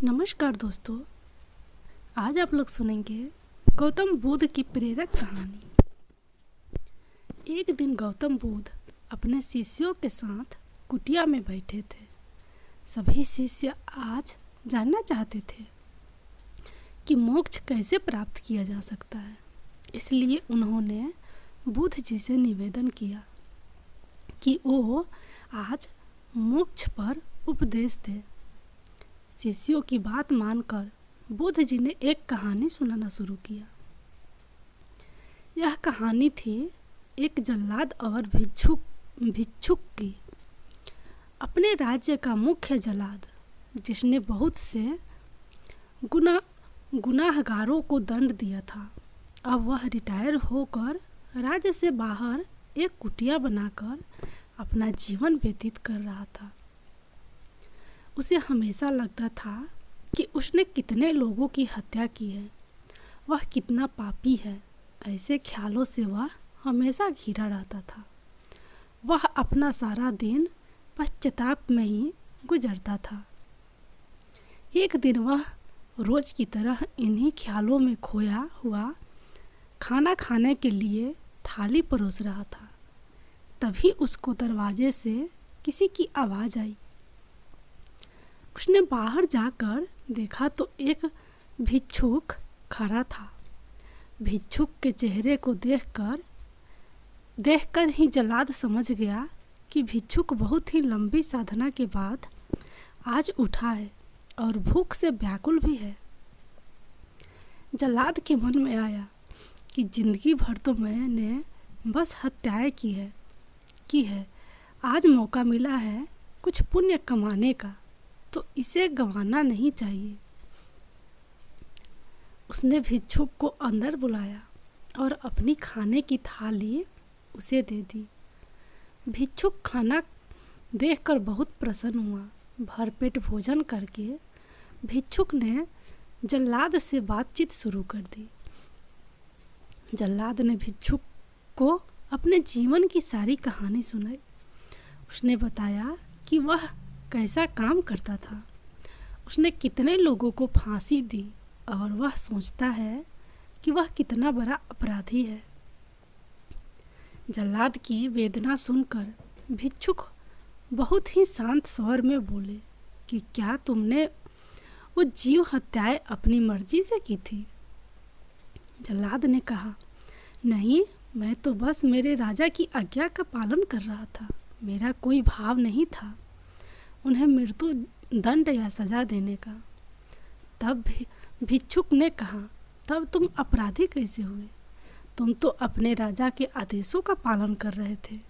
नमस्कार दोस्तों, आज आप लोग सुनेंगे गौतम बुद्ध की प्रेरक कहानी। एक दिन गौतम बुद्ध अपने शिष्यों के साथ कुटिया में बैठे थे। सभी शिष्य आज जानना चाहते थे कि मोक्ष कैसे प्राप्त किया जा सकता है। इसलिए उन्होंने बुद्ध जी से निवेदन किया कि वो आज मोक्ष पर उपदेश दें। शिष्यों की बात मानकर बुद्ध जी ने एक कहानी सुनाना शुरू किया। यह कहानी थी एक जल्लाद और भिक्षुक की। अपने राज्य का मुख्य जल्लाद, जिसने बहुत से गुनाहगारों को दंड दिया था, अब वह रिटायर होकर राज्य से बाहर एक कुटिया बनाकर अपना जीवन व्यतीत कर रहा था। उसे हमेशा लगता था कि उसने कितने लोगों की हत्या की है, वह कितना पापी है। ऐसे ख्यालों से वह हमेशा घिरा रहता था। वह अपना सारा दिन पश्चाताप में ही गुजरता था। एक दिन वह रोज की तरह इन्हीं ख्यालों में खोया हुआ खाना खाने के लिए थाली परोस रहा था। तभी उसको दरवाजे से किसी की आवाज़ आई। उसने बाहर जाकर देखा तो एक भिक्षुक खड़ा था। भिक्षुक के चेहरे को देखकर ही जल्लाद समझ गया कि भिक्षुक बहुत ही लंबी साधना के बाद आज उठा है और भूख से व्याकुल भी है। जल्लाद के मन में आया कि जिंदगी भर तो मैंने बस हत्याएं की है। आज मौका मिला है कुछ पुण्य कमाने का, तो इसे गंवाना नहीं चाहिए। उसने भिक्षुक को अंदर बुलाया और अपनी खाने की थाली उसे दे दी। भिक्षुक खाना देखकर बहुत प्रसन्न हुआ। भरपेट भोजन करके भिक्षुक ने जल्लाद से बातचीत शुरू कर दी। जल्लाद ने भिक्षुक को अपने जीवन की सारी कहानी सुनाई। उसने बताया कि वह कैसा काम करता था, उसने कितने लोगों को फांसी दी और वह सोचता है कि वह कितना बड़ा अपराधी है। जल्लाद की वेदना सुनकर भिक्षुक बहुत ही शांत स्वर में बोले कि क्या तुमने वो जीव हत्याएं अपनी मर्जी से की थी? जल्लाद ने कहा, नहीं, मैं तो बस मेरे राजा की आज्ञा का पालन कर रहा था। मेरा कोई भाव नहीं था उन्हें मृत्यु दंड या सजा देने का। तब भिक्षुक ने कहा, तब तुम अपराधी कैसे हुए? तुम तो अपने राजा के आदेशों का पालन कर रहे थे।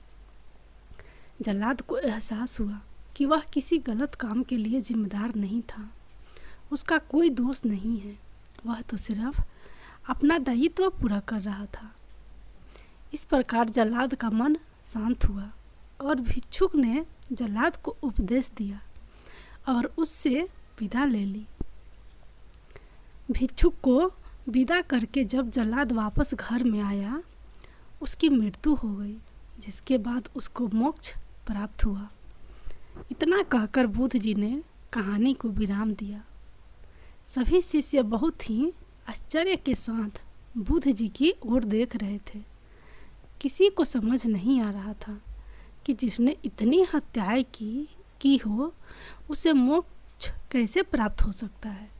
जल्लाद को एहसास हुआ कि वह किसी गलत काम के लिए जिम्मेदार नहीं था। उसका कोई दोष नहीं है, वह तो सिर्फ अपना दायित्व पूरा कर रहा था। इस प्रकार जल्लाद का मन शांत हुआ और भिक्षुक ने जल्लाद को उपदेश दिया और उससे विदा ले ली। भिक्षुक को विदा करके जब जल्लाद वापस घर में आया, उसकी मृत्यु हो गई, जिसके बाद उसको मोक्ष प्राप्त हुआ। इतना कहकर बुद्ध जी ने कहानी को विराम दिया। सभी शिष्य बहुत ही आश्चर्य के साथ बुद्ध जी की ओर देख रहे थे। किसी को समझ नहीं आ रहा था कि जिसने इतनी हत्याएं की हो, उसे मोक्ष कैसे प्राप्त हो सकता है।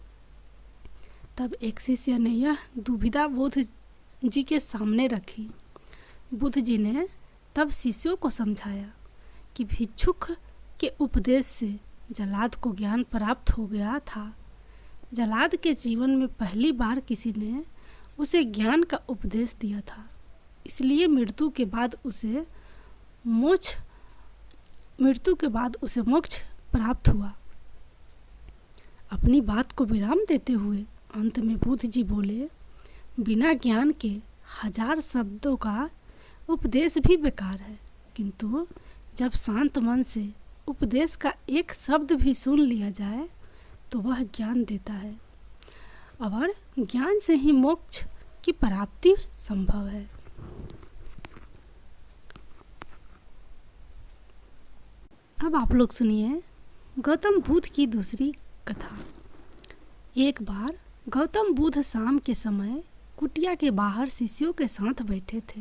तब एक शिष्य ने यह दुविधा बुद्ध जी के सामने रखी। बुद्ध जी ने तब शिष्यों को समझाया कि भिक्षुक के उपदेश से जल्लाद को ज्ञान प्राप्त हो गया था। जल्लाद के जीवन में पहली बार किसी ने उसे ज्ञान का उपदेश दिया था, इसलिए मृत्यु के बाद उसे मोक्ष प्राप्त हुआ। अपनी बात को विराम देते हुए अंत में बुद्ध जी बोले, बिना ज्ञान के 1000 शब्दों का उपदेश भी बेकार है, किंतु जब शांत मन से उपदेश का एक शब्द भी सुन लिया जाए तो वह ज्ञान देता है और ज्ञान से ही मोक्ष की प्राप्ति संभव है। अब आप लोग सुनिए गौतम बुद्ध की दूसरी कथा। एक बार गौतम बुद्ध शाम के समय कुटिया के बाहर शिष्यों के साथ बैठे थे।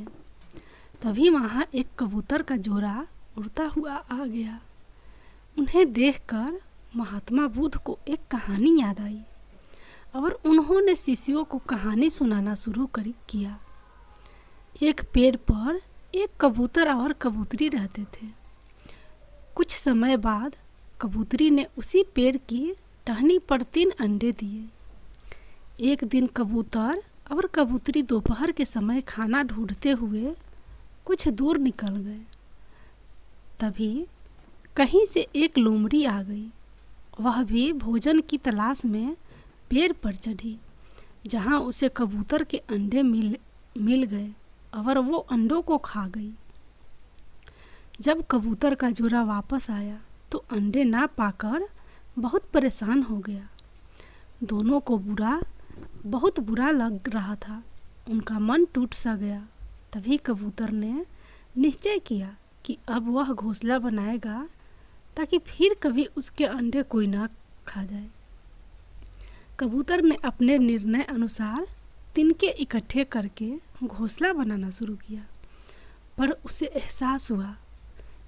तभी वहाँ एक कबूतर का जोड़ा उड़ता हुआ आ गया। उन्हें देखकर महात्मा बुद्ध को एक कहानी याद आई और उन्होंने शिष्यों को कहानी सुनाना शुरू किया। एक पेड़ पर एक कबूतर और कबूतरी रहते थे। कुछ समय बाद कबूतरी ने उसी पेड़ की टहनी पर 3 अंडे दिए। एक दिन कबूतर और कबूतरी दोपहर के समय खाना ढूंढते हुए कुछ दूर निकल गए। तभी कहीं से एक लोमड़ी आ गई। वह भी भोजन की तलाश में पेड़ पर चढ़ी, जहाँ उसे कबूतर के अंडे मिल गए और वो अंडों को खा गई। जब कबूतर का जोड़ा वापस आया तो अंडे ना पाकर बहुत परेशान हो गया। दोनों को बहुत बुरा लग रहा था। उनका मन टूट सा गया। तभी कबूतर ने निश्चय किया कि अब वह घोंसला बनाएगा ताकि फिर कभी उसके अंडे कोई ना खा जाए। कबूतर ने अपने निर्णय अनुसार तिनके इकट्ठे करके घोंसला बनाना शुरू किया, पर उसे एहसास हुआ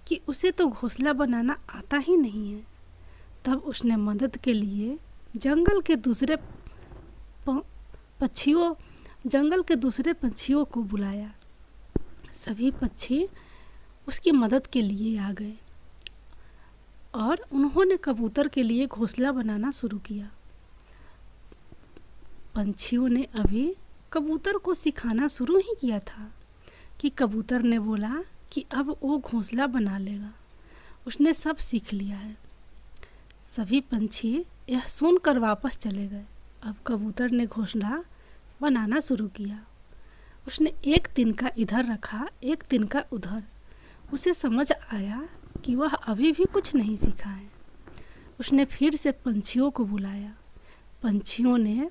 कि उसे तो घोंसला बनाना आता ही नहीं है। तब उसने मदद के लिए जंगल के दूसरे पक्षियों को बुलाया। सभी पक्षी उसकी मदद के लिए आ गए और उन्होंने कबूतर के लिए घोंसला बनाना शुरू किया। पंछियों ने अभी कबूतर को सिखाना शुरू ही किया था कि कबूतर ने बोला कि अब वो घोंसला बना लेगा। उसने सब सीख लिया है। सभी पंछी यह सुनकर वापस चले गए। अब कबूतर ने घोंसला बनाना शुरू किया। उसने एक तिनका इधर रखा, एक तिनका उधर। उसे समझ आया कि वह अभी भी कुछ नहीं सीखा है। उसने फिर से पंछियों को बुलाया। पंछियों ने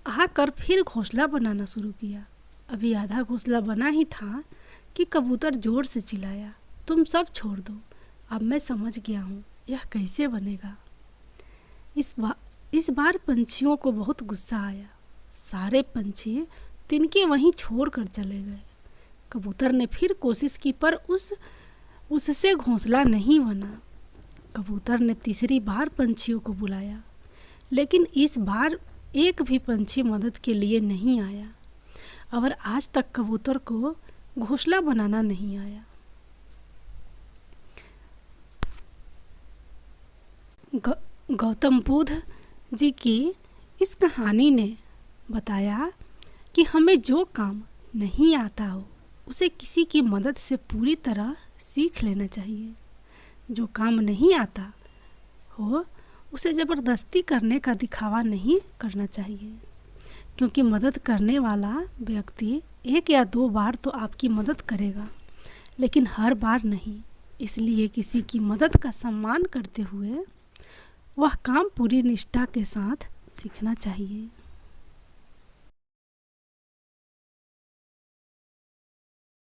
आकर फिर घोंसला बनाना शुरू किया। अभी आधा घोंसला बना ही था कि कबूतर जोर से चिल्लाया, तुम सब छोड़ दो, अब मैं समझ गया हूँ यह कैसे बनेगा। इस बार पंछियों को बहुत गुस्सा आया। सारे पंछी तिनके वहीं छोड़ कर चले गए। कबूतर ने फिर कोशिश की पर उससे घोंसला नहीं बना। कबूतर ने तीसरी बार पंछियों को बुलाया, लेकिन इस बार एक भी पंछी मदद के लिए नहीं आया और आज तक कबूतर को घोंसला बनाना नहीं आया। गौतम बुद्ध जी की इस कहानी ने बताया कि हमें जो काम नहीं आता हो उसे किसी की मदद से पूरी तरह सीख लेना चाहिए। जो काम नहीं आता हो उसे ज़बरदस्ती करने का दिखावा नहीं करना चाहिए, क्योंकि मदद करने वाला व्यक्ति 1 या 2 बार तो आपकी मदद करेगा, लेकिन हर बार नहीं। इसलिए किसी की मदद का सम्मान करते हुए वह काम पूरी निष्ठा के साथ सीखना चाहिए।